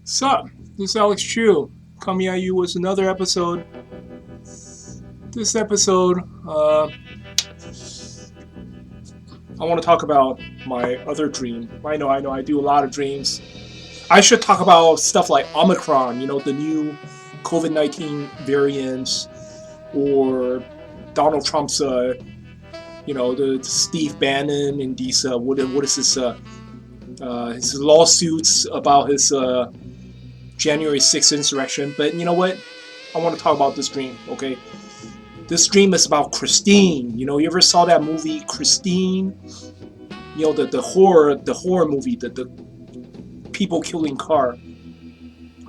Sup? This is Alex Chu coming at you with another episode. This episode, I want to talk about my other dream. I know, I do a lot of dreams. I should talk about stuff like Omicron, the new COVID-19 variants, or Donald Trump's, the Steve Bannon and these, what is this, his lawsuits about his, January 6th insurrection. But you know what? I want to talk about this dream, okay? This dream is about Christine. You ever saw that movie Christine? The horror movie, the people killing car.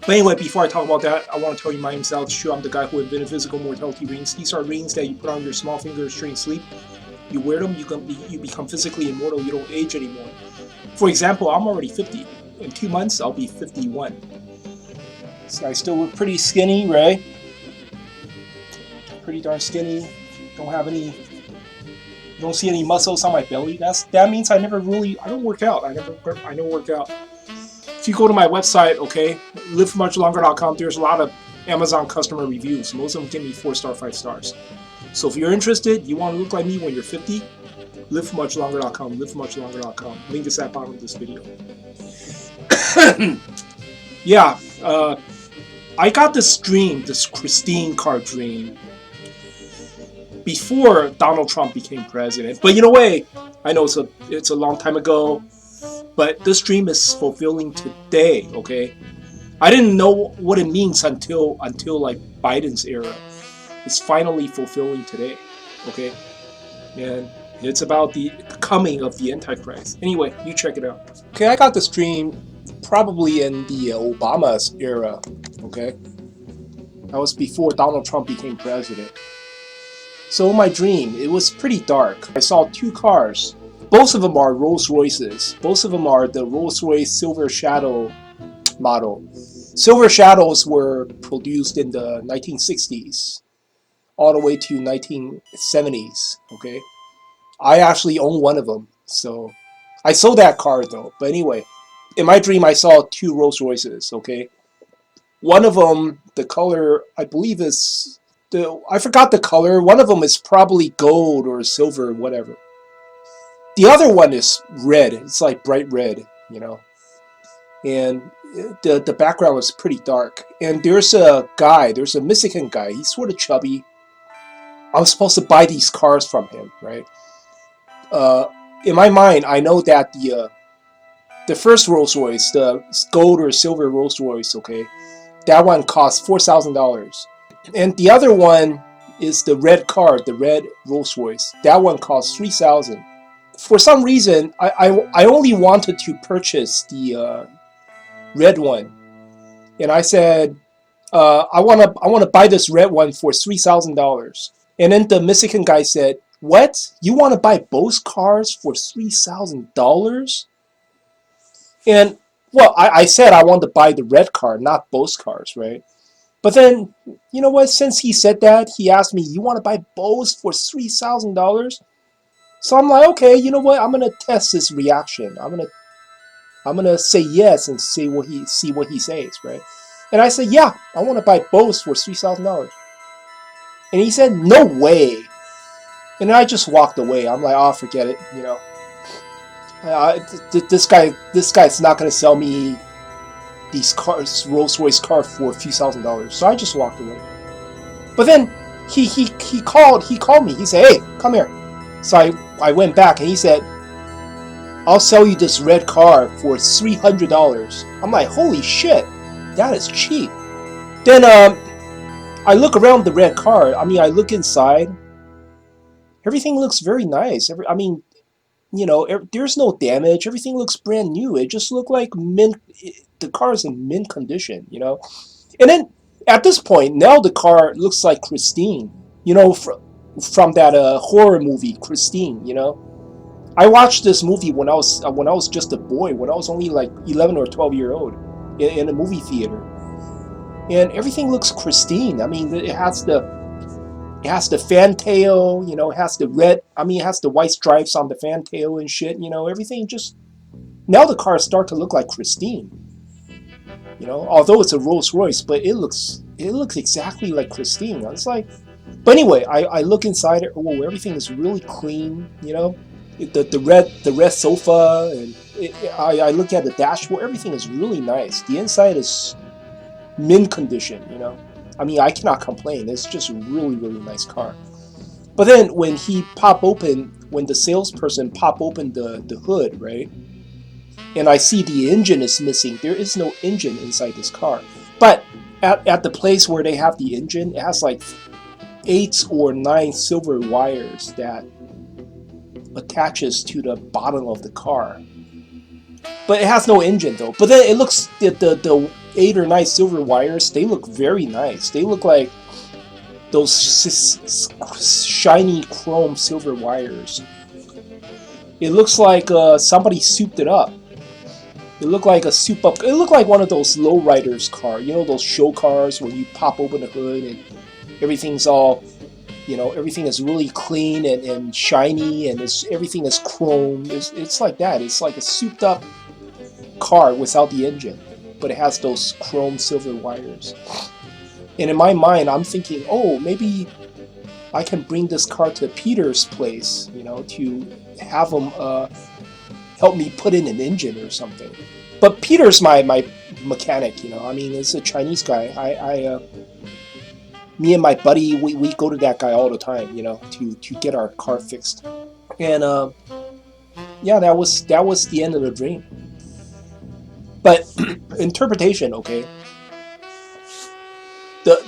But anyway, before I talk about that, I want to tell you my name's Alex Chu. I'm the guy who invented physical mortality rings. These are rings that you put on your small fingers during sleep. You wear them, you become physically immortal. You don't age anymore. For example, I'm already 50. In 2 months, I'll be 51. So I still look pretty skinny, right? Pretty darn skinny. Don't see any muscles on my belly. That means I don't work out. I don't work out. If you go to my website, okay, livemuchlonger.com, there's a lot of Amazon customer reviews. Most of them give me 4-star, 5 stars. So if you're interested, you want to look like me when you're 50, livemuchlonger.com, livemuchlonger.com. Link is at the bottom of this video. Yeah, I got this dream, this Christine card dream, before Donald Trump became president. But I know it's a long time ago, but this dream is fulfilling today, okay? I didn't know what it means until like Biden's era. It's finally fulfilling today, okay? And it's about the coming of the AntiChrist. Anyway, you check it out. Okay, I got this dream probably in the Obama's era, okay? That was before Donald Trump became president. So in my dream, it was pretty dark. I saw 2 cars. Both of them are Rolls Royces. Both of them are the Rolls Royce Silver Shadow model. Silver Shadows were produced in the 1960s all the way to 1970s, okay? I actually own one of them, so I sold that car though. But anyway, in my dream I saw 2 Rolls Royces, okay? One of them, the color, I believe I forgot the color. One of them is probably gold or silver, whatever. The other one is red. It's like bright red, And the background was pretty dark. And there's a Mexican guy. He's sort of chubby. I was supposed to buy these cars from him, right? In my mind, I know that the first Rolls Royce, the gold or silver Rolls Royce, okay, that one cost $4,000. And the other one is the red car, the red Rolls Royce. That one costs $3,000. For some reason, I only wanted to purchase the red one, and I said, I want to buy this red one for $3,000. And then the Mexican guy said, "What? You want to buy both cars for $3,000?" And well, I said I want to buy the red car, not both cars, right? But then, you know what? Since he said that, he asked me, "You want to buy both for $3,000?" So I'm like, okay, you know what? I'm gonna test his reaction. I'm gonna say yes and see what he says, right? And I said, yeah, I want to buy both for $3,000. And he said, no way. And I just walked away. I'm like, oh, forget it, This guy's not gonna sell me these cars, Rolls Royce car for a few $1,000s. So I just walked away. But then he called me. He said, hey, come here. So I went back and he said, I'll sell you this red car for $300. I'm like, holy shit, that is cheap. Then I look around the red car. I look inside. Everything looks very nice. There's no damage. Everything looks brand new. It just looked like mint. The car is in mint condition, And then at this point, now the car looks like Christine, from that horror movie, Christine, I watched this movie when I was just a boy, when I was only like 11 or 12 years old, in a movie theater, and everything looks Christine. It has the fantail, it has the red. It has the white stripes on the fantail and shit. Everything just now the cars start to look like Christine. You know, although it's a Rolls Royce, but it looks exactly like Christine. It's like, but anyway, I look inside it. Oh, everything is really clean. You know, the red sofa, and I look at the dashboard. Everything is really nice. The inside is mint condition. You know, I mean, I cannot complain. It's just a really really nice car. But then when the salesperson pop open the hood, right, and I see the engine is missing. There is no engine inside this car. But at the place where they have the engine, it has like 8 or 9 silver wires that attaches to the bottom of the car. But it has no engine though. But then it looks the 8 or 9 silver wires. They look very nice. They look like those shiny chrome silver wires. It looks like somebody souped it up. It looked like a soup up. It looked like one of those lowriders car. You know those show cars where you pop open the hood and everything's all, everything is really clean and shiny, and everything is chrome. It's like that. It's like a souped up car without the engine, but it has those chrome silver wires. And in my mind, I'm thinking, oh, maybe I can bring this car to Peter's place, to have him help me put in an engine or something. But Peter's my mechanic, I mean, it's a Chinese guy. Me and my buddy, we go to that guy all the time, to get our car fixed. And yeah, that was the end of the dream. But interpretation, okay.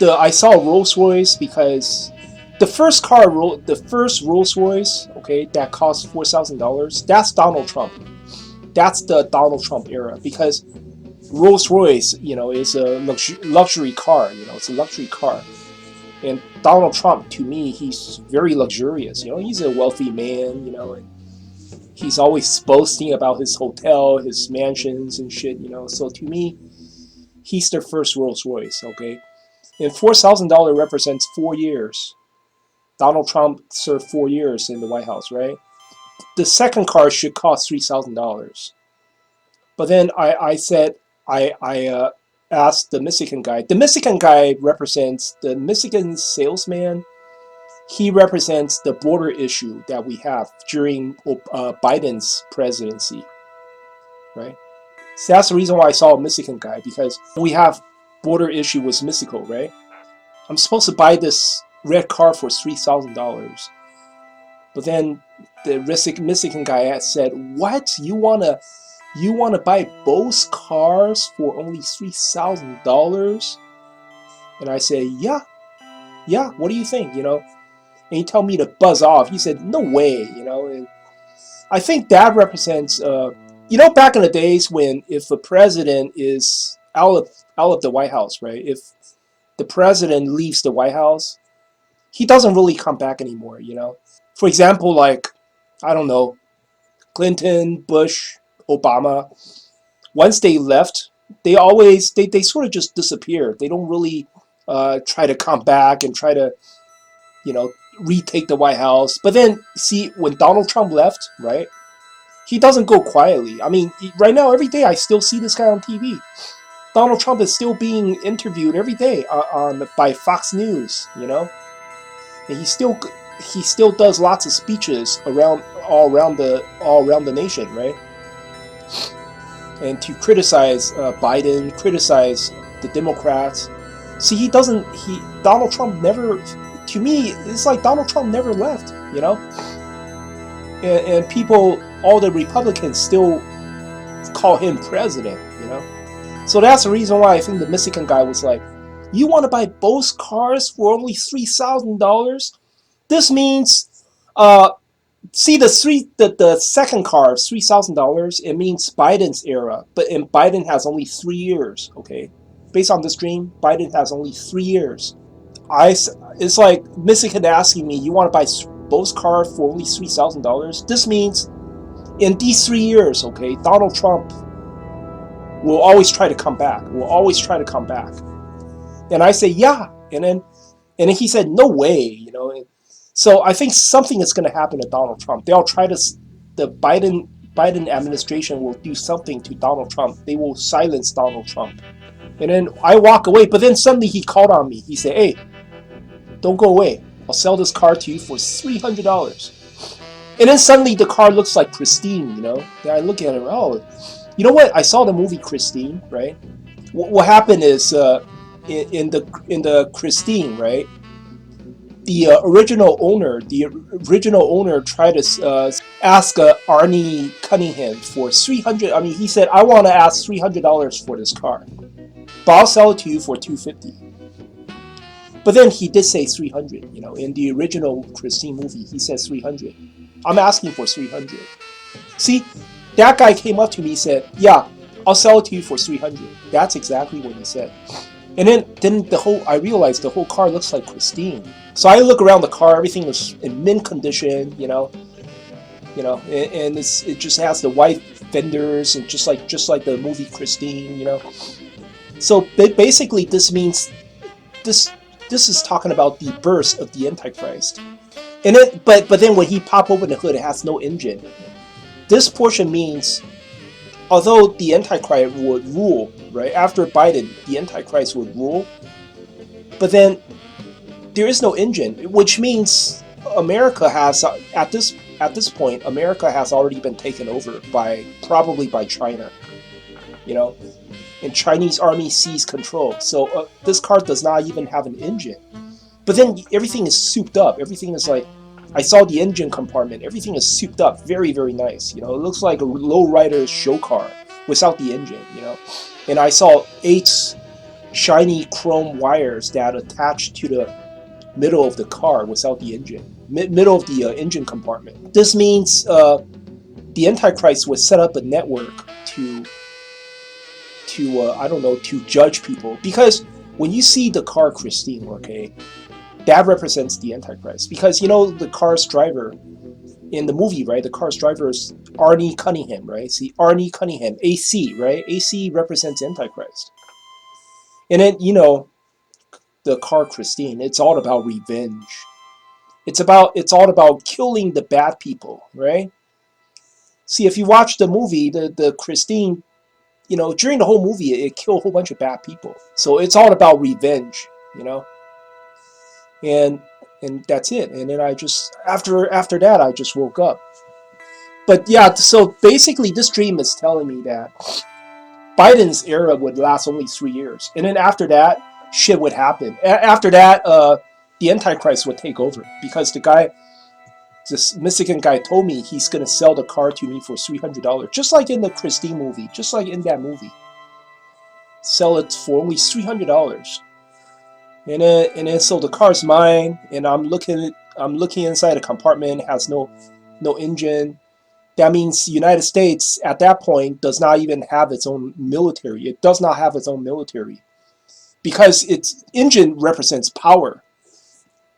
I saw Rolls Royce because the first Rolls Royce, okay, that cost $4,000. That's Donald Trump. That's the Donald Trump era, because Rolls Royce, is a luxury car. It's a luxury car. And Donald Trump, to me, he's very luxurious. He's a wealthy man. And he's always boasting about his hotel, his mansions and shit. So to me, he's the first Rolls Royce. Okay, and $4,000 represents 4 years. Donald Trump served 4 years in the White House, right? The second car should cost $3,000. But then I said, I asked the Mexican guy. The Mexican guy represents the Mexican salesman. He represents the border issue that we have during Biden's presidency, right? So that's the reason why I saw a Mexican guy, because we have border issue with Mexico, right? I'm supposed to buy this red car for $3,000. But then the Mexican guy said, "What? You wanna buy both cars for only $3,000?" And I said, "Yeah. What do you think?" And he told me to buzz off. He said, "No way." And I think that represents, back in the days when if a president is out of the White House, right? If the president leaves the White House, he doesn't really come back anymore. For example, like, I don't know, Clinton, Bush, Obama, once they left, they sort of just disappear. They don't really try to come back and try to, retake the White House. But then, see, when Donald Trump left, right, he doesn't go quietly. I mean, right now, every day I still see this guy on TV. Donald Trump is still being interviewed every day by Fox News, and he still does lots of speeches all around the nation, right? And to criticize Biden, criticize the Democrats. See, Donald Trump never, to me, it's like Donald Trump never left, and people, all the Republicans still call him president, So that's the reason why I think the Mexican guy was like, "You want to buy both cars for only $3,000? This means, see, the second car, $3,000. It means Biden's era, and Biden has only 3 years. Okay, based on this dream, Biden has only 3 years. It's like Mexican asking me, "You want to buy both cars for only $3,000? This means in these 3 years, okay, Donald Trump will always try to come back. And I say, "Yeah," and then he said, "No way," So I think something is going to happen to Donald Trump. The Biden administration will do something to Donald Trump. They will silence Donald Trump. And then I walk away, but then suddenly he called on me. He said, "Hey, don't go away. I'll sell this car to you for $300." And then suddenly the car looks like Christine, you know. Then I look at it, oh, you know what? I saw the movie Christine, right? What happened is in the Christine, right? The original owner tried to ask Arnie Cunningham for 300. I mean, he said, "I want to ask $300 for this car, but I'll sell it to you for 250." But then he did say 300. You know, in the original Christine movie, he says 300. I'm asking for 300. See, that guy came up to me and said, "Yeah, I'll sell it to you for 300." That's exactly what he said. And then I realized the whole car looks like Christine. So I look around the car, everything was in mint condition, and it just has the white fenders and just like the movie Christine, you know. So basically, this means this is talking about the birth of the Antichrist. And but then when he pop open the hood, it has no engine. This portion means, although the Antichrist would rule, right after Biden, the Antichrist would rule, but then there is no engine, which means America has at this point, America has already been taken over probably by China, you know, and Chinese army seized control. So this car does not even have an engine. But then everything is souped up. Everything is like, I saw the engine compartment. Everything is souped up, very, very nice. You know, it looks like a lowrider show car without the engine. You know, and I saw 8 shiny chrome wires that attach to the middle of the car without the engine, middle of the engine compartment. This means the Antichrist would set up a network to I don't know, to judge people, because when you see the car Christine, okay, that represents the Antichrist, because you know the car's driver in the movie, right? The car's driver is Arnie Cunningham, right? See, Arnie Cunningham, AC, right? AC represents Antichrist. And then, you know, the car Christine, it's all about revenge. It's all about killing the bad people, right? See, if you watch the movie, the Christine, you know, during the whole movie, it killed a whole bunch of bad people. So it's all about revenge, you know, and that's it. And then I just after that, I just woke up. But yeah, so basically, this dream is telling me that Biden's era would last only 3 years, and then after that, shit would happen. After that, the Antichrist would take over, because this Mexican guy told me he's gonna sell the car to me for $300, just like in the Christine movie, just like in that movie. Sell it for only $300, and then so the car's mine, and I'm looking inside the compartment. It has no engine. That means the United States at that point does not even have its own military. It does not have its own military, because its engine represents power,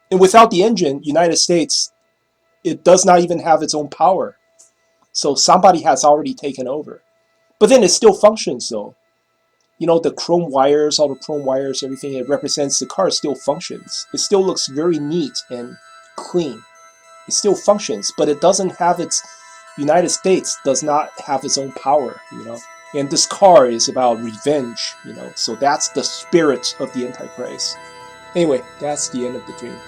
and without the engine, United States, it does not even have its own power. So somebody has already taken over. But then it still functions though. You know, the chrome wires, all the chrome wires, everything it represents, the car still functions. It still looks very neat and clean. It still functions, but it doesn't have its, United States does not have its own power, you know. And this car is about revenge, you know. So that's the spirit of the Antichrist. Anyway, that's the end of the dream.